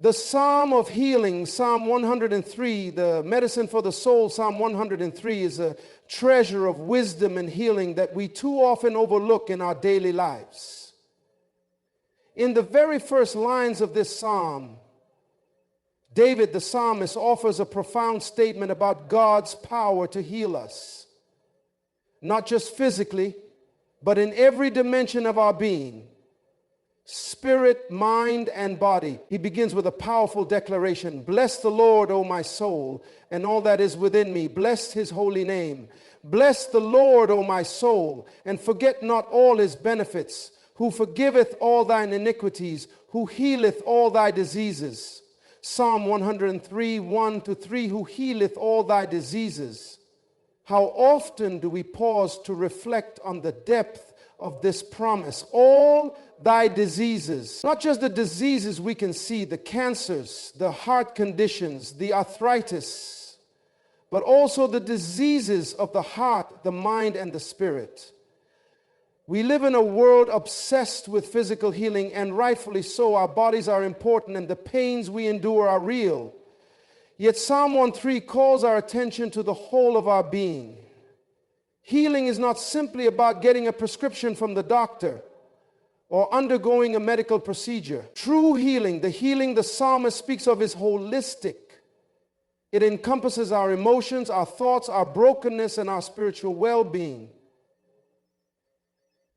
The Psalm of healing, Psalm 103, the medicine for the soul, Psalm 103, is a treasure of wisdom and healing that we too often overlook in our daily lives. In the very first lines of this psalm, David, the psalmist, offers a profound statement about God's power to heal us, not just physically, but in every dimension of our being. Spirit, mind, and body. He begins with a powerful declaration. Bless the Lord, O my soul, and all that is within me. Bless his holy name. Bless the Lord, O my soul, and forget not all his benefits, who forgiveth all thine iniquities, who healeth all thy diseases. Psalm 103, 1-3, who healeth all thy diseases. How often do we pause to reflect on the depth of this promise? All thy diseases, not just the diseases we can see, the cancers, the heart conditions, the arthritis, but also the diseases of the heart, the mind, and the spirit. We live in a world obsessed with physical healing, and rightfully so. Our bodies are important and the pains we endure are real. Yet Psalm 103 calls our attention to the whole of our being. Healing is not simply about getting a prescription from the doctor or undergoing a medical procedure. True healing, the psalmist speaks of, is holistic. It encompasses our emotions, our thoughts, our brokenness, and our spiritual well-being.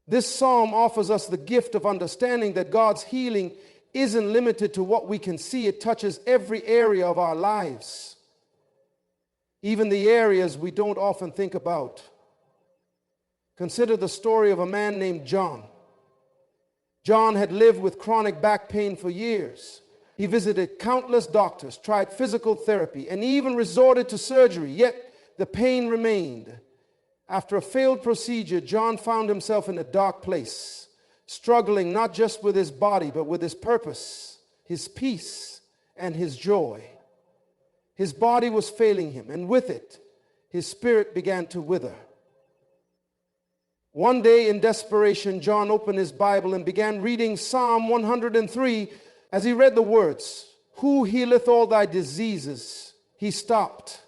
This psalm offers us the gift of understanding that God's healing isn't limited to what we can see. It touches every area of our lives, even the areas we don't often think about. Consider the story of a man named John. John had lived with chronic back pain for years. He visited countless doctors, tried physical therapy, and even resorted to surgery, yet the pain remained. After a failed procedure, John found himself in a dark place, struggling not just with his body, but with his purpose, his peace, and his joy. His body was failing him, and with it, his spirit began to wither. One day, in desperation, John opened his Bible and began reading Psalm 103. As he read the words, "Who healeth all thy diseases?" he stopped.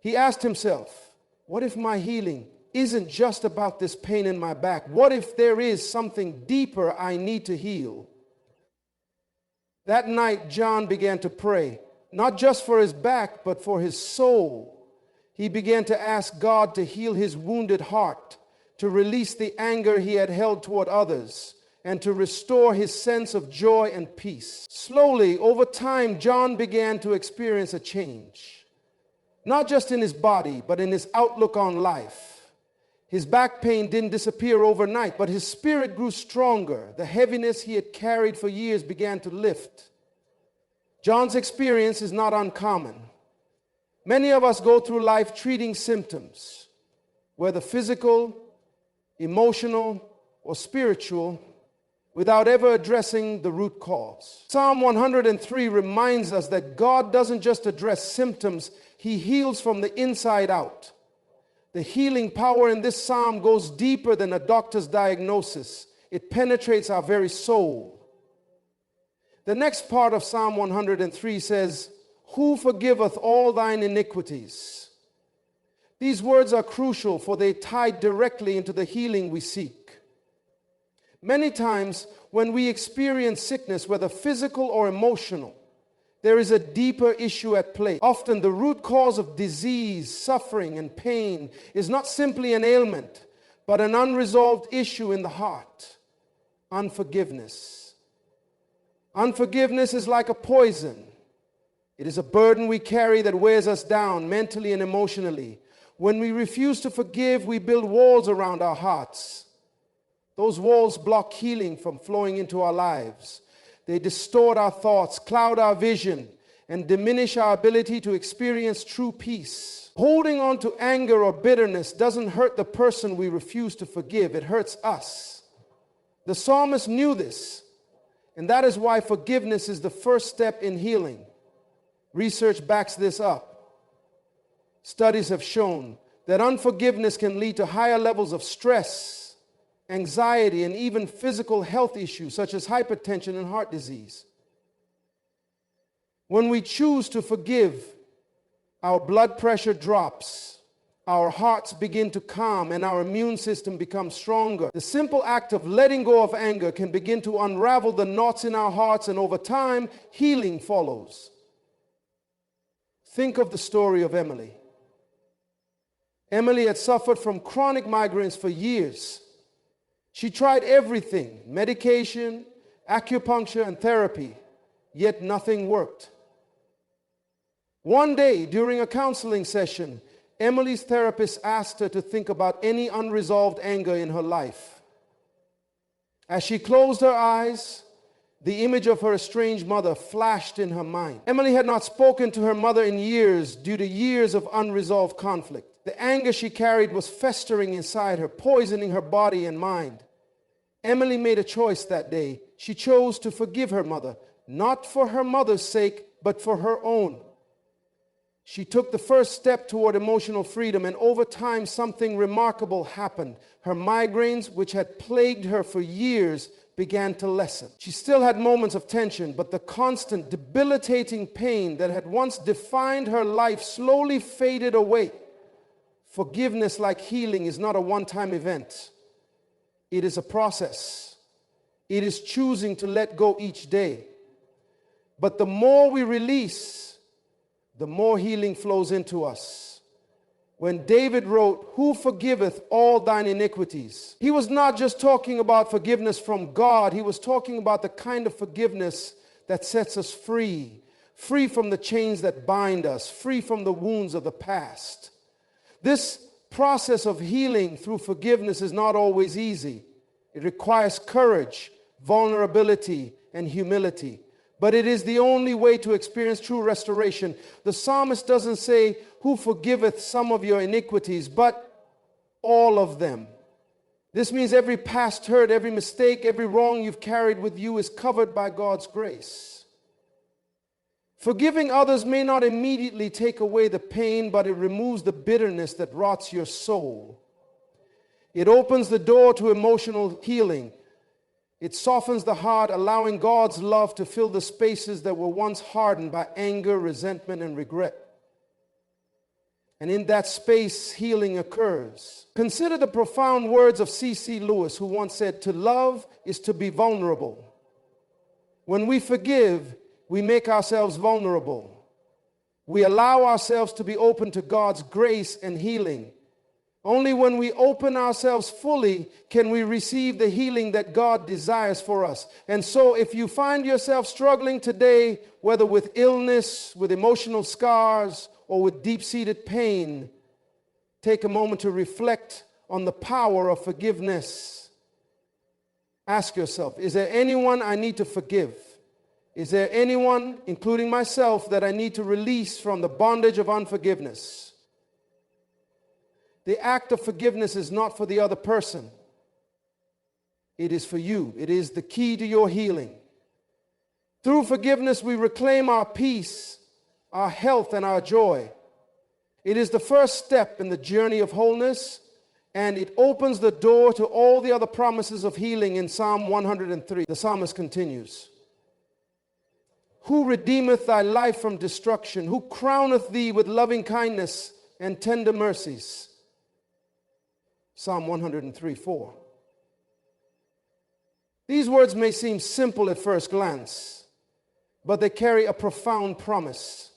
He asked himself, what if my healing isn't just about this pain in my back? What if there is something deeper I need to heal? That night, John began to pray, not just for his back, but for his soul. He began to ask God to heal his wounded heart, to release the anger he had held toward others, and to restore his sense of joy and peace. Slowly, over time, John began to experience a change, not just in his body, but in his outlook on life. His back pain didn't disappear overnight, but his spirit grew stronger. The heaviness he had carried for years began to lift. John's experience is not uncommon. Many of us go through life treating symptoms, whether physical, emotional, or spiritual, without ever addressing the root cause. Psalm 103 reminds us that God doesn't just address symptoms, he heals from the inside out. The healing power in this psalm goes deeper than a doctor's diagnosis. It penetrates our very soul. The next part of Psalm 103 says, "Who forgiveth all thine iniquities?" These words are crucial, for they tie directly into the healing we seek. Many times when we experience sickness, whether physical or emotional, there is a deeper issue at play. Often the root cause of disease, suffering, and pain is not simply an ailment, but an unresolved issue in the heart: unforgiveness. Unforgiveness is like a poison. It is a burden we carry that wears us down mentally and emotionally. When we refuse to forgive, we build walls around our hearts. Those walls block healing from flowing into our lives. They distort our thoughts, cloud our vision, and diminish our ability to experience true peace. Holding on to anger or bitterness doesn't hurt the person we refuse to forgive. It hurts us. The psalmist knew this, and that is why forgiveness is the first step in healing. Research backs this up. Studies have shown that unforgiveness can lead to higher levels of stress, anxiety, and even physical health issues such as hypertension and heart disease. When we choose to forgive, our blood pressure drops, our hearts begin to calm, and our immune system becomes stronger. The simple act of letting go of anger can begin to unravel the knots in our hearts, and over time, healing follows. Think of the story of Emily. Emily had suffered from chronic migraines for years. She tried everything, medication, acupuncture, and therapy, yet nothing worked. One day, during a counseling session, Emily's therapist asked her to think about any unresolved anger in her life. As she closed her eyes, the image of her estranged mother flashed in her mind. Emily had not spoken to her mother in years due to years of unresolved conflict. The anger she carried was festering inside her, poisoning her body and mind. Emily made a choice that day. She chose to forgive her mother, not for her mother's sake, but for her own. She took the first step toward emotional freedom, and over time, something remarkable happened. Her migraines, which had plagued her for years, began to lessen. She still had moments of tension, but the constant, debilitating pain that had once defined her life slowly faded away. Forgiveness, like healing, is not a one-time event. It is a process. It is choosing to let go each day. But the more we release, the more healing flows into us. When David wrote, "Who forgiveth all thine iniquities?" he was not just talking about forgiveness from God. He was talking about the kind of forgiveness that sets us free, free from the chains that bind us, free from the wounds of the past. This process of healing through forgiveness is not always easy. It requires courage, vulnerability, and humility. But it is the only way to experience true restoration. The psalmist doesn't say, "Who forgiveth some of your iniquities," but all of them. This means every past hurt, every mistake, every wrong you've carried with you is covered by God's grace. Forgiving others may not immediately take away the pain, but it removes the bitterness that rots your soul. It opens the door to emotional healing. It softens the heart, allowing God's love to fill the spaces that were once hardened by anger, resentment, and regret. And in that space, healing occurs. Consider the profound words of C.C. Lewis, who once said, "To love is to be vulnerable." When we forgive, we make ourselves vulnerable. We allow ourselves to be open to God's grace and healing. Only when we open ourselves fully can we receive the healing that God desires for us. And so if you find yourself struggling today, whether with illness, with emotional scars, or with deep-seated pain, take a moment to reflect on the power of forgiveness. Ask yourself, is there anyone I need to forgive? Is there anyone, including myself, that I need to release from the bondage of unforgiveness? The act of forgiveness is not for the other person. It is for you. It is the key to your healing. Through forgiveness, we reclaim our peace, our health, and our joy. It is the first step in the journey of wholeness, and it opens the door to all the other promises of healing in Psalm 103. The psalmist continues, "Who redeemeth thy life from destruction? Who crowneth thee with loving kindness and tender mercies?" Psalm 103:4. These words may seem simple at first glance, but they carry a profound promise.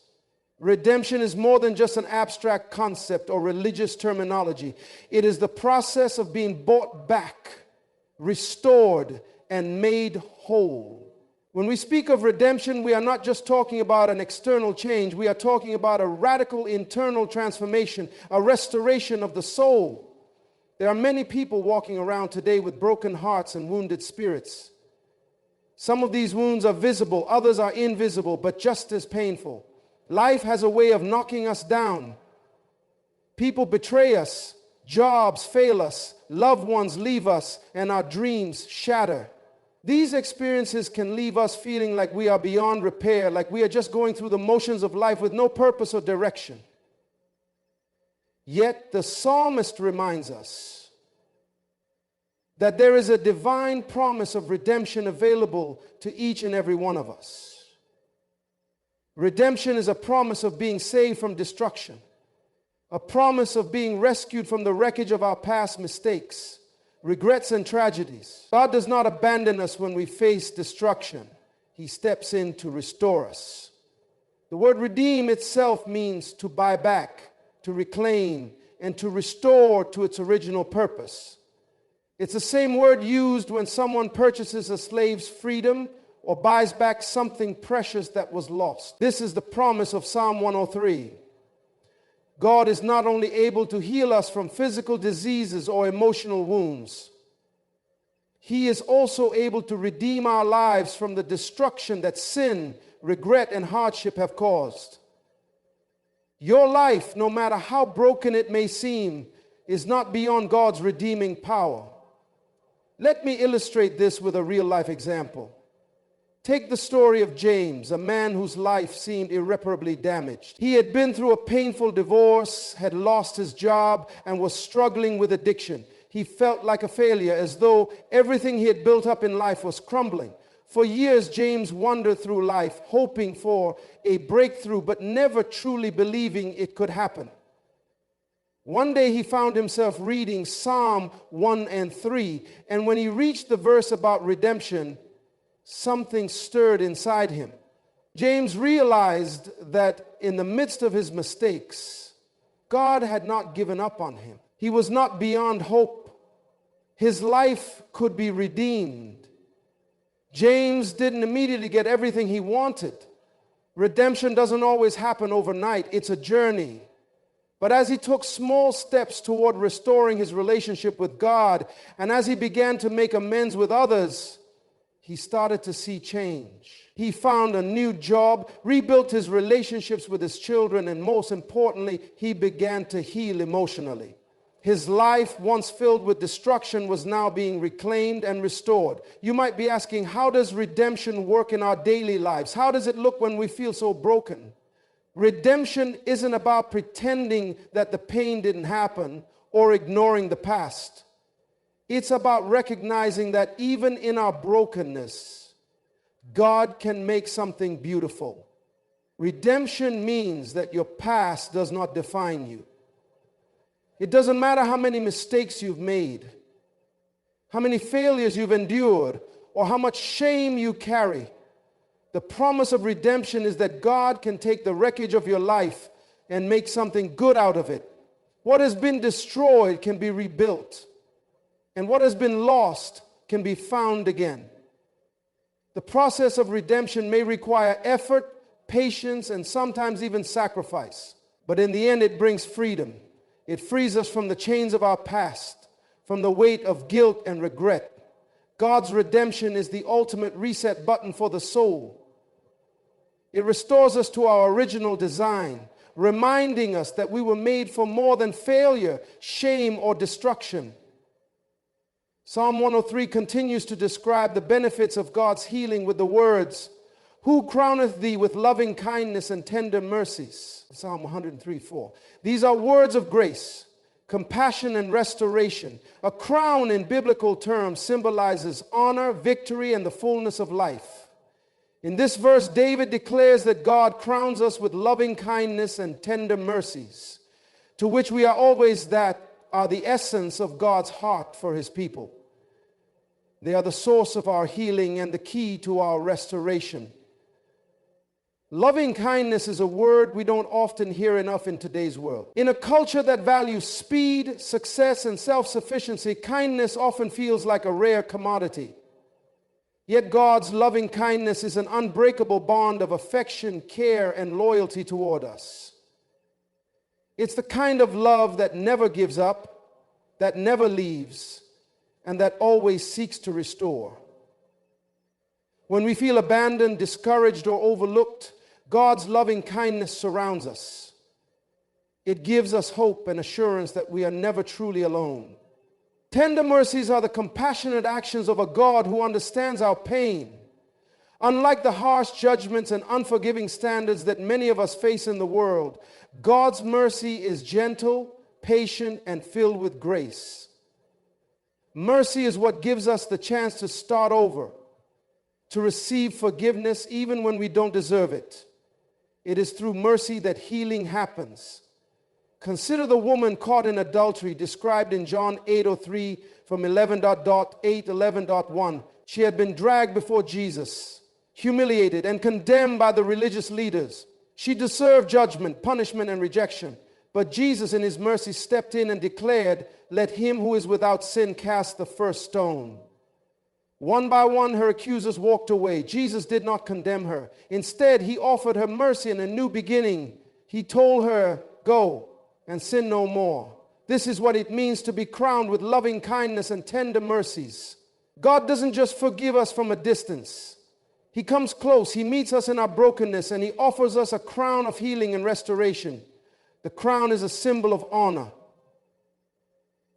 Redemption is more than just an abstract concept or religious terminology. It is the process of being bought back, restored, and made whole. When we speak of redemption, we are not just talking about an external change. We are talking about a radical internal transformation, a restoration of the soul. There are many people walking around today with broken hearts and wounded spirits. Some of these wounds are visible, others are invisible, but just as painful. Life has a way of knocking us down. People betray us, jobs fail us, loved ones leave us, and our dreams shatter. These experiences can leave us feeling like we are beyond repair, like we are just going through the motions of life with no purpose or direction. Yet the psalmist reminds us that there is a divine promise of redemption available to each and every one of us. Redemption is a promise of being saved from destruction, a promise of being rescued from the wreckage of our past mistakes, regrets, and tragedies. God does not abandon us when we face destruction. He steps in to restore us. The word redeem itself means to buy back, to reclaim, and to restore to its original purpose. It's the same word used when someone purchases a slave's freedom or buys back something precious that was lost. This is the promise of Psalm 103. God is not only able to heal us from physical diseases or emotional wounds, He is also able to redeem our lives from the destruction that sin, regret, and hardship have caused. Your life, no matter how broken it may seem, is not beyond God's redeeming power. Let me illustrate this with a real-life example. Take the story of James, a man whose life seemed irreparably damaged. He had been through a painful divorce, had lost his job, and was struggling with addiction. He felt like a failure, as though everything he had built up in life was crumbling. For years, James wandered through life, hoping for a breakthrough, but never truly believing it could happen. One day he found himself reading Psalm 1 and 3, and when he reached the verse about redemption, something stirred inside him. James realized that in the midst of his mistakes, God had not given up on him. He was not beyond hope. His life could be redeemed. James didn't immediately get everything he wanted. Redemption doesn't always happen overnight. It's a journey. But as he took small steps toward restoring his relationship with God, and as he began to make amends with others, he started to see change. He found a new job, rebuilt his relationships with his children, and most importantly, he began to heal emotionally. His life, once filled with destruction, was now being reclaimed and restored. You might be asking, how does redemption work in our daily lives? How does it look when we feel so broken? Redemption isn't about pretending that the pain didn't happen or ignoring the past. It's about recognizing that even in our brokenness, God can make something beautiful. Redemption means that your past does not define you. It doesn't matter how many mistakes you've made, how many failures you've endured, or how much shame you carry. The promise of redemption is that God can take the wreckage of your life and make something good out of it. What has been destroyed can be rebuilt, and what has been lost can be found again. The process of redemption may require effort, patience, and sometimes even sacrifice, but in the end it brings freedom. It frees us from the chains of our past, from the weight of guilt and regret. God's redemption is the ultimate reset button for the soul. It restores us to our original design, reminding us that we were made for more than failure, shame, or destruction. Psalm 103 continues to describe the benefits of God's healing with the words, "Who crowneth thee with loving kindness and tender mercies?" Psalm 103:4. These are words of grace, compassion, and restoration. A crown in biblical terms symbolizes honor, victory, and the fullness of life. In this verse, David declares that God crowns us with loving kindness and tender mercies, to which we are always that are the essence of God's heart for His people. They are the source of our healing and the key to our restoration. Loving kindness is a word we don't often hear enough in today's world. In a culture that values speed, success, and self-sufficiency, kindness often feels like a rare commodity. Yet God's loving kindness is an unbreakable bond of affection, care, and loyalty toward us. It's the kind of love that never gives up, that never leaves, and that always seeks to restore. When we feel abandoned, discouraged, or overlooked, God's loving kindness surrounds us. It gives us hope and assurance that we are never truly alone. Tender mercies are the compassionate actions of a God who understands our pain. Unlike the harsh judgments and unforgiving standards that many of us face in the world, God's mercy is gentle, patient, and filled with grace. Mercy is what gives us the chance to start over, to receive forgiveness even when we don't deserve it. It is through mercy that healing happens. Consider the woman caught in adultery described in John 8:03 from 11.8, 11.1. She had been dragged before Jesus, humiliated and condemned by the religious leaders. She deserved judgment, punishment, and rejection. But Jesus in his mercy stepped in and declared, "Let him who is without sin cast the first stone." One by one, her accusers walked away. Jesus did not condemn her. Instead, he offered her mercy and a new beginning. He told her, "Go and sin no more." This is what it means to be crowned with loving kindness and tender mercies. God doesn't just forgive us from a distance. He comes close. He meets us in our brokenness, and he offers us a crown of healing and restoration. The crown is a symbol of honor.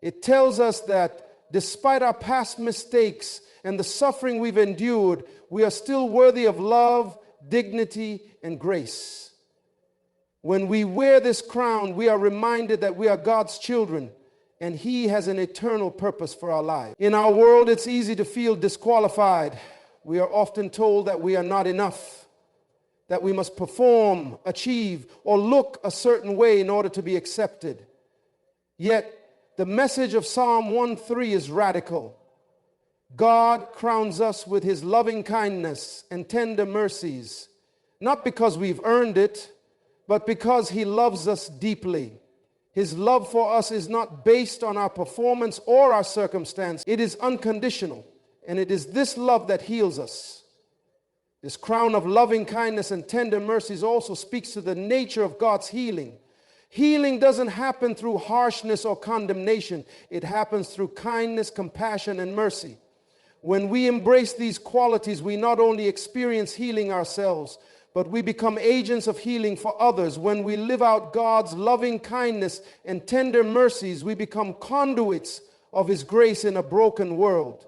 It tells us that despite our past mistakes and the suffering we've endured, we are still worthy of love, dignity, and grace. When we wear this crown, we are reminded that we are God's children and he has an eternal purpose for our lives. In our world, it's easy to feel disqualified. We are often told that we are not enough, that we must perform, achieve, or look a certain way in order to be accepted. Yet, the message of Psalm 1:3 is radical. God crowns us with his loving kindness and tender mercies, not because we've earned it, but because he loves us deeply. His love for us is not based on our performance or our circumstance. It is unconditional, and it is this love that heals us. This crown of loving kindness and tender mercies also speaks to the nature of God's healing. Healing doesn't happen through harshness or condemnation. It happens through kindness, compassion, and mercy. When we embrace these qualities, we not only experience healing ourselves, but we become agents of healing for others. When we live out God's loving kindness and tender mercies, we become conduits of his grace in a broken world.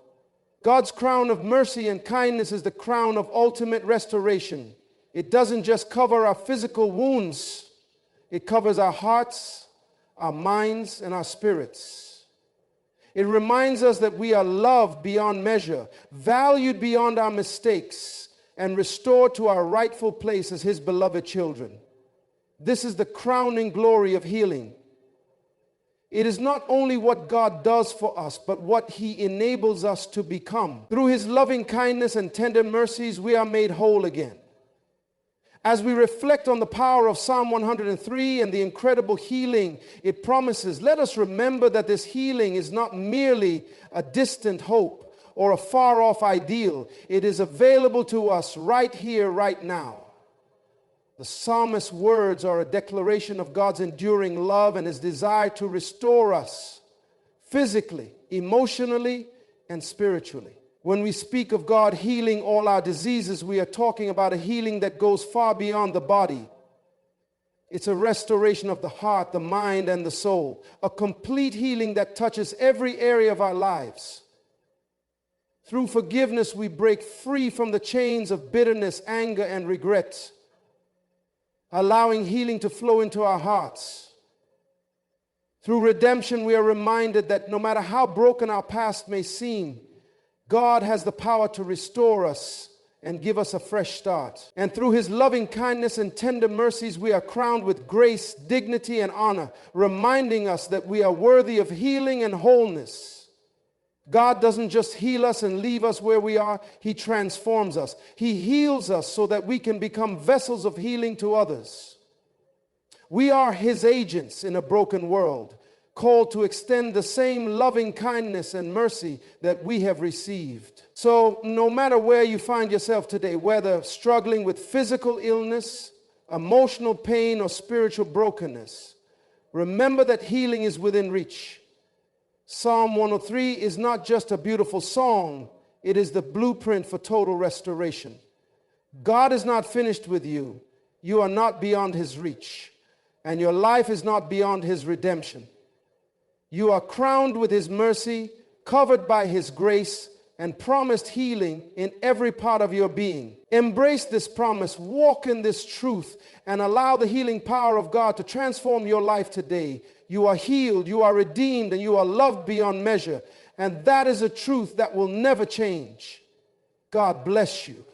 God's crown of mercy and kindness is the crown of ultimate restoration. It doesn't just cover our physical wounds, it covers our hearts, our minds, and our spirits. It reminds us that we are loved beyond measure, valued beyond our mistakes, and restored to our rightful place as his beloved children. This is the crowning glory of healing. It is not only what God does for us, but what he enables us to become. Through his loving kindness and tender mercies, we are made whole again. As we reflect on the power of Psalm 103 and the incredible healing it promises, let us remember that this healing is not merely a distant hope or a far-off ideal. It is available to us right here, right now. The psalmist's words are a declaration of God's enduring love and his desire to restore us physically, emotionally, and spiritually. When we speak of God healing all our diseases, we are talking about a healing that goes far beyond the body. It's a restoration of the heart, the mind, and the soul. A complete healing that touches every area of our lives. Through forgiveness, we break free from the chains of bitterness, anger, and regret, allowing healing to flow into our hearts. Through redemption, we are reminded that no matter how broken our past may seem, God has the power to restore us and give us a fresh start. And through his loving kindness and tender mercies, we are crowned with grace, dignity, and honor, reminding us that we are worthy of healing and wholeness. God doesn't just heal us and leave us where we are. He transforms us. He heals us so that we can become vessels of healing to others. We are his agents in a broken world, called to extend the same loving kindness and mercy that we have received. So no matter where you find yourself today, whether struggling with physical illness, emotional pain, or spiritual brokenness, remember that healing is within reach. Psalm 103 is not just a beautiful song, it is the blueprint for total restoration. God is not finished with you. You are not beyond his reach, and your life is not beyond his redemption. You are crowned with his mercy, covered by his grace, and promised healing in every part of your being. Embrace this promise, walk in this truth, and allow the healing power of God to transform your life today. You are healed, you are redeemed, and you are loved beyond measure. And that is a truth that will never change. God bless you.